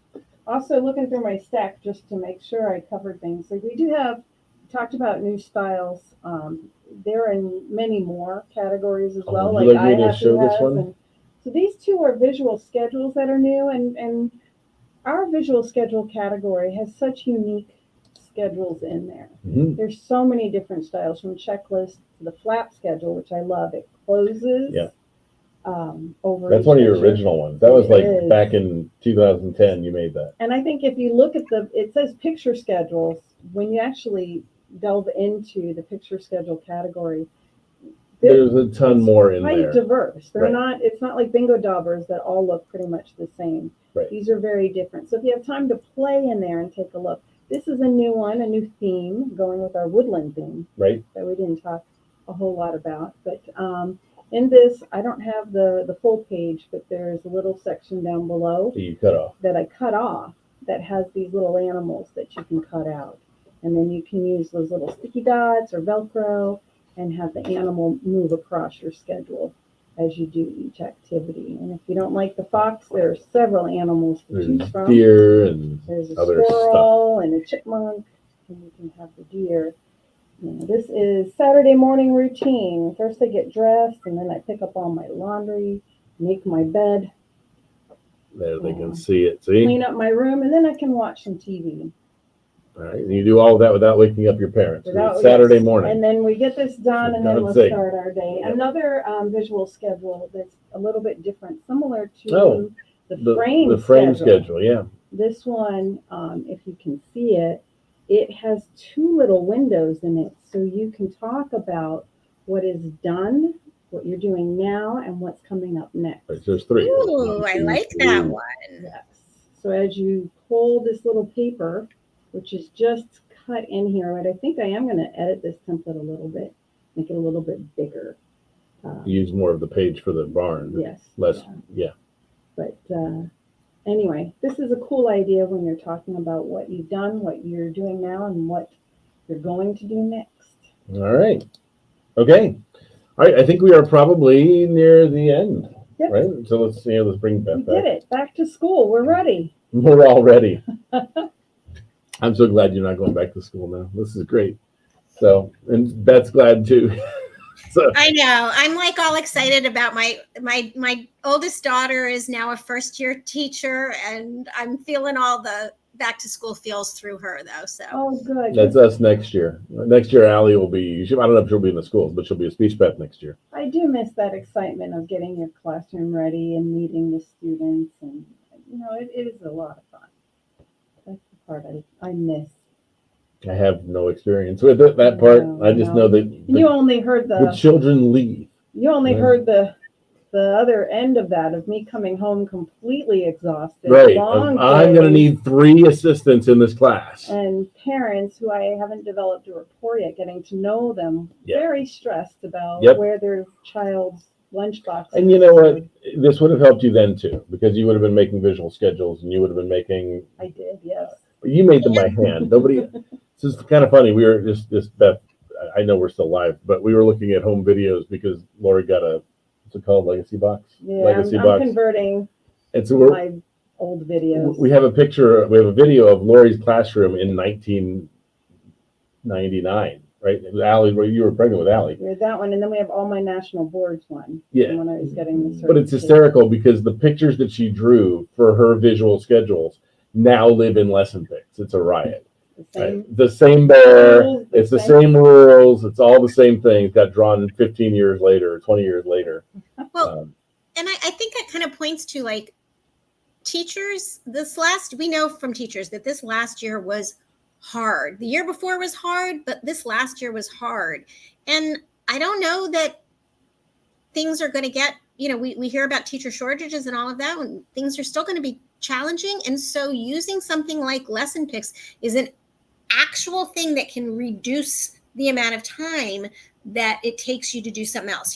Also, looking through my stack just to make sure I covered things. So we do have talked about new styles. There are in many more categories as well. Would you like me to show this one? So these two are visual schedules that are new, and our visual schedule category has such unique schedules in there. Mm-hmm. There's so many different styles, from checklist to the flap schedule, which I love. It closes. Yeah. Over. That's one of your original ones. That was like back in 2010. You made that. And I think if you look at it says picture schedules. When you actually delve into the picture schedule category, there's a ton more in there. Quite diverse. They're not. It's not like bingo daubers that all look pretty much the same. Right. These are very different. So if you have time to play in there and take a look, this is a new one, a new theme, going with our woodland theme. Right. That we didn't talk a whole lot about, but in this, I don't have the full page, but there's a little section down below that I cut off that has these little animals that you can cut out. And then you can use those little sticky dots or Velcro and have the animal move across your schedule as you do each activity. And if you don't like the fox, there are several animals to choose from. Deer and there's a other squirrel stuff. And a chipmunk, and you can have the deer. This is Saturday morning routine. First I get dressed, and then I pick up all my laundry, make my bed. There they can see it. See? Clean up my room, and then I can watch some TV. All right. And you do all of that without waking up your parents. It's Saturday morning. And then we get this done, and then we'll start our day. Yep. Another visual schedule that's a little bit different, similar to the frame schedule. Yeah. This one, if you can see it, it has two little windows in it, so you can talk about what is done, what you're doing now, and what's coming up next. Right, so there's three. Ooh, I like that one. Yes. So as you pull this little paper, which is just cut in here, but I think I am going to edit this template a little bit, make it a little bit bigger. Use more of the page for the barn. Yes. Less, yeah. But anyway, this is a cool idea when you're talking about what you've done, what you're doing now, and what you're going to do next. All right. Okay. All right. I think we are probably near the end. Yep. Right. So let's bring Beth back. We did it. Back to school. We're ready. We're all ready. I'm so glad you're not going back to school now. This is great. So, and Beth's glad too. So. I know. I'm like all excited about my oldest daughter is now a first-year teacher, and I'm feeling all the back to school feels through her though. So good. That's us next year. Next year, Allie will be. I don't know if she'll be in the schools, but she'll be a speech path next year. I do miss that excitement of getting your classroom ready and meeting the students, and it is a lot of fun. That's the part I miss. I have no experience with it, that part. No, I just no. know that You only heard the children leave. you only Yeah. heard the other end of that, of me coming home completely exhausted. Right. Long I'm going to days, need 3 assistants in this class. and parents who I haven't developed a rapport yet, getting to know them, Yep. very stressed about Yep. where their child's lunchbox is. And you know what? This would have helped you then too, because you would have been making visual schedules, and you would have been making. I did, yes. You made them by hand. Nobody. This is kind of funny. We were just Beth. I know we're still live, but we were looking at home videos because Lori got a, what's it called, legacy box. Yeah, Legacy I'm box. converting And so my old videos. we have a picture. We have a video of Lori's classroom in 1999. Right, Allie, where you were pregnant with Allie. We had that one, and then we have all my national boards one. Yeah. When I was getting the But it's certification. hysterical because the pictures that she drew for her visual schedules now live in LessonPix. It's a riot. The same. Right? The same bear. rules, It's the same rules. It's all the same things. Got drawn 15 years later, 20 years later. Well, and I think that kind of points to like teachers. We know from teachers that this last year was hard. The year before was hard, but this last year was hard. And I don't know that things are going to get, we hear about teacher shortages and all of that, and things are still going to be challenging. And so using something like LessonPix is an actual thing that can reduce the amount of time that it takes you to do something else.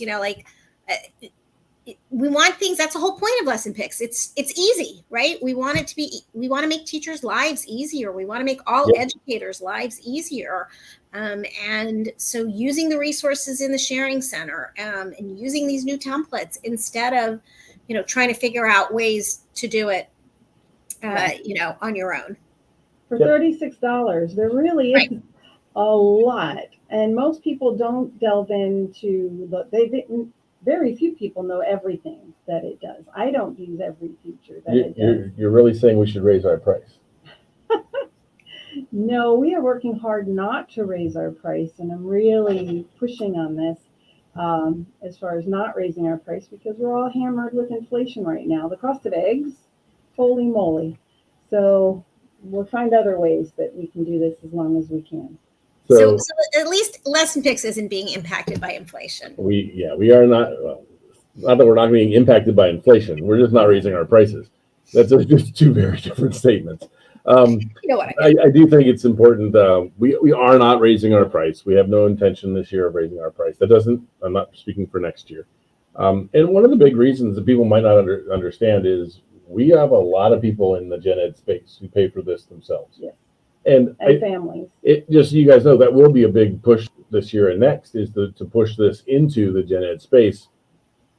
We want things. That's the whole point of LessonPix. It's easy, right? We want to make teachers' lives easier. We want to make all educators' lives easier. And so using the resources in the sharing center and using these new templates instead of, trying to figure out ways to do it, on your own. For $36, there really is a lot. And most people don't delve into very few people know everything that it does. I don't use every feature that it does. You're really saying we should raise our price? No, we are working hard not to raise our price, and I'm really pushing on this as far as not raising our price, because we're all hammered with inflation right now. The cost of eggs, holy moly. So we'll find other ways that we can do this as long as we can. So at least LessonPix isn't being impacted by inflation. We are not. Well, not that we're not being impacted by inflation. We're just not raising our prices. That's just 2 very different statements. You know what I mean. I do think it's important. We are not raising our price. We have no intention this year of raising our price. That doesn't. I'm not speaking for next year. And one of the big reasons that people might not understand is we have a lot of people in the gen ed space who pay for this themselves. Yeah. And families. It just, you guys know, that will be a big push this year and next, is to push this into the gen ed space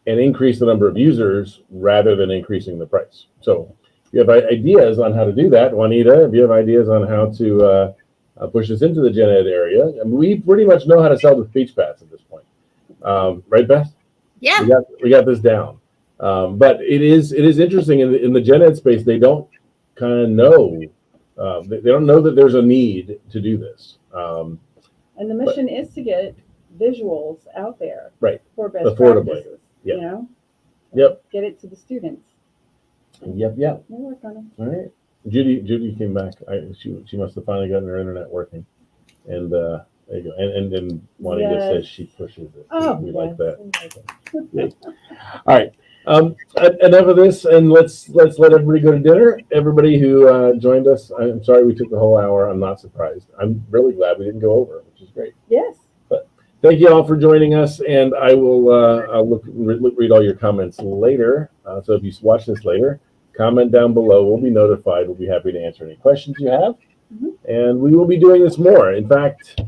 and increase the number of users rather than increasing the price. So if you have ideas on how to do that, Juanita, if you have ideas on how to push this into the gen ed area, I mean, we pretty much know how to sell the speech paths at this point. Right, Beth? Yeah. We got this down. But it is interesting in the gen ed space, they don't kind of know. They don't know that there's a need to do this. And the mission is to get visuals out there, right, for best affordably. practices. Yep. Get it to the students. Yep. We'll work on it. All right. Judy came back. She must have finally gotten her internet working. And there you go. And Juanita says she pushes it. Oh, we like that. All right. Enough of this, and let's let everybody go to dinner. Everybody who joined us, I'm sorry we took the whole hour. I'm not surprised. I'm really glad we didn't go over, which is great. Yes. But thank you all for joining us, and I will I'll read all your comments later. So if you watch this later, comment down below. We'll be notified. We'll be happy to answer any questions you have, and we will be doing this more. In fact,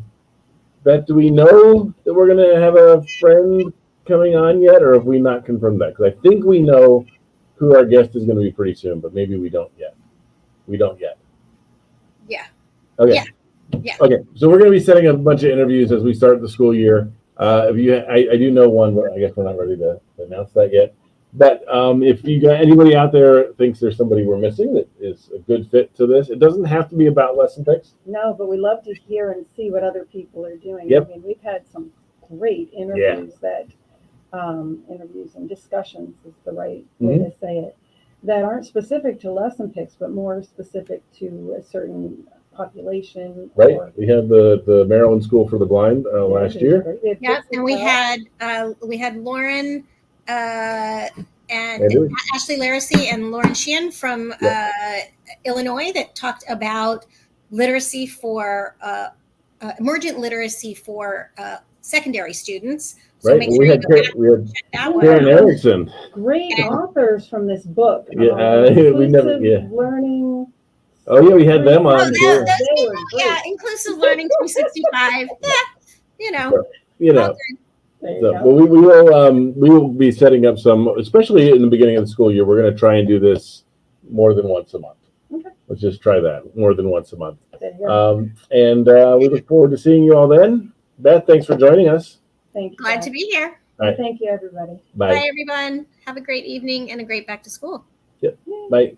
Beth, do we know that we're going to have a friend coming on yet, or have we not confirmed that? Because I think we know who our guest is going to be pretty soon, but maybe we don't yet. Yeah. Okay. Yeah. Okay. So we're going to be setting up a bunch of interviews as we start the school year. I do know one, but I guess we're not ready to announce that yet. But if you got anybody out there thinks there's somebody we're missing that is a good fit to this, it doesn't have to be about LessonPix. No, but we love to hear and see what other people are doing. Yep. I mean, we've had some great interviews interviews and discussions is the right way to say it, that aren't specific to LessonPix, but more specific to a certain population. Right. or- We had the Maryland School for the Blind last Yeah, year. they had Yeah, kids and we that- had Lauren and And Ashley Laracy and Lauren Sheehan from Illinois that talked about literacy for emergent literacy for secondary students. So right. make Well, sure we you had go back we had and check that Karen one. Erickson. Great And- authors from this book. Yeah, we never- Inclusive yeah. Learning. Oh yeah, we had them Oh, on those too. They were people, great. yeah, inclusive learning 365. Yeah, you know. You know. all good. There you So, go. well, we will be setting up some, especially in the beginning of the school year. We're going to try and do this more than once a month. Okay. Let's just try that more than once a month. There you go. And we look forward to seeing you all then. Beth, thanks for joining us. Thank you. Glad guys. to be here. All right. Thank you, everybody. Bye. Bye, everyone. Have a great evening and a great back to school. Bye.